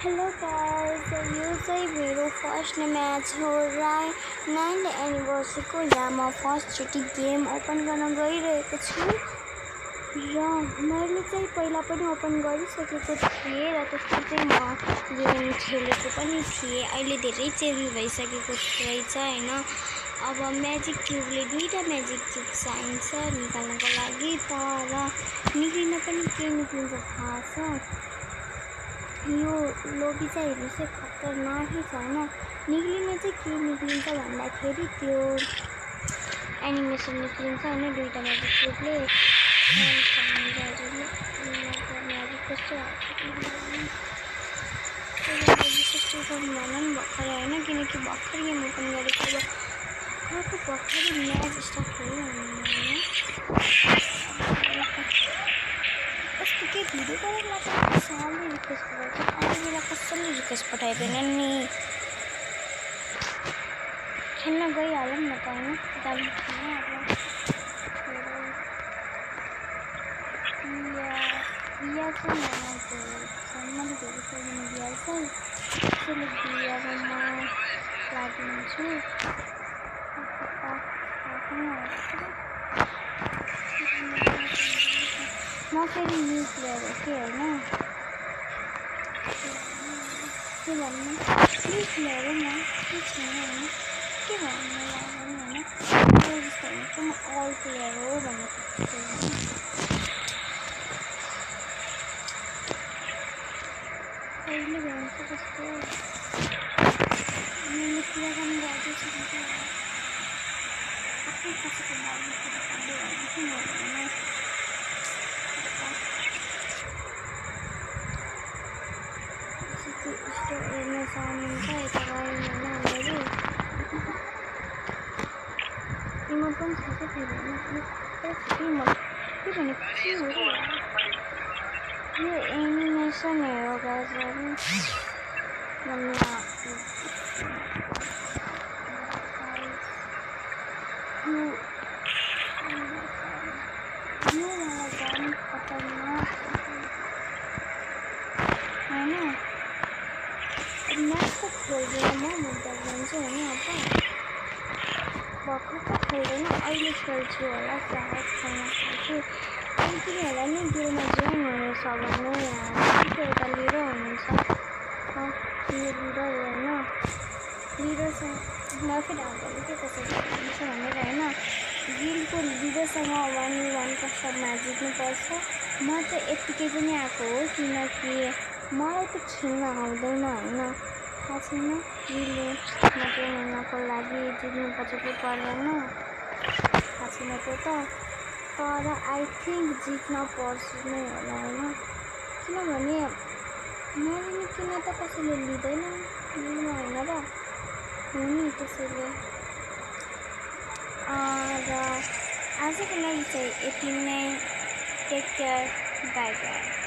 Hello guys, यो चाहिँ मेरो फर्स्ट म्याच हो र 9th एनिभर्सरीको यहाँ म फर्स्टचोटि गेम ओपन गर्न गइरहेको छु र मैले चाहिँ पहिला पनि ओपन गरिसकेको थिएँ र त्यसमा चाहिँ म गेम खेलेको पनि थिएँ। अहिले धेरै चेन्ज भइसकेको रहेछ हैन। अब म्याजिक क्युबले 2टा म्याजिक क्युब चाहिन्छ निकाल्नको लागि, तर निक्लिन पनि के निक्लिन्छ थाहा छ। यो लोबी चाहिँ हेर्नुहोस् खतरनाकै छ हैन। निक्लिन चाहिँ के निक्लिन्छ भन्दाखेरि त्यो एनिमेसन निक्लिन्छ हैन 2टा म्याजिक क्युबले। भर्खर होइन, किनकि भर्खर गेम ओपन गरेको अब भर्खर म्याच स्टार्ट भयो कस्तो के भिडियो गरेर लाग्छ सालले रिक्वेस्ट गर्छ। अहिले बेला कसैले रिक्वेस्ट पठाइदिएन नि। खेल्न गइहालौँ न त हैन, जानु छैन अब बिहा चाहिँ मैले धेरै छैन बिहा चाहिँ त्यसैले बिहामा लागिन्छु। म फेरि न्यू प्लेयर हो कि होइन, के भन्नु न्यू प्लेयर हो म, के छैन होइन, के भन्नु लाग्यो होइन। जस्तो हुन्छ म अल प्लेयर हो भनेको कहिले भन्छ जस्तो मैले कुरा पनि गर्दैछु आफ्नै कसैको बारेमा कुरा गर्दै होइन कि होइन। यस्तो हेर्न सक्नुहुन्छ यता गयौँ होइन हामीहरू इमोट पनि छ क्या फेरि होइन। के भनेको यो एनिमेसन हेरो गाइजहरू यो मलाई झन् खतरनाक होइन। म्याच त खेल्दैन म त जान्छु होइन। अब भर्खर त खेल्दैन, अहिले खेल्छु होला सायद, खेल्न सक्छु। यति होला नि गेममा जोइन हुनेछ भने यहाँ एउटा लिडर हुनुहुन्छ। यो लिडर हो होइन, लिडरसँग म फेरि आउँदैन के कसरी हुन्छ भनेर होइन। गिलको लिडरसँग 1v1 कस्टममा जित्नुपर्छ। म चाहिँ यत्तिकै पनि आएको हो किनकि मलाई त खेल्न आउँदैन होइन, थाहा छैन गिलले म जोइन हुनको लागि जित्नुपर्छ कि पर्दैन थाहा छैन त्यो त, तर आई थिङ्क जित्न पर्छ नै होला होइन। किनभने मैले निकिन त कसैले लिँदैन लिनु होइन र हो नि, त्यसैले र आजको लागि चाहिँ यति नै। Take care, bye by.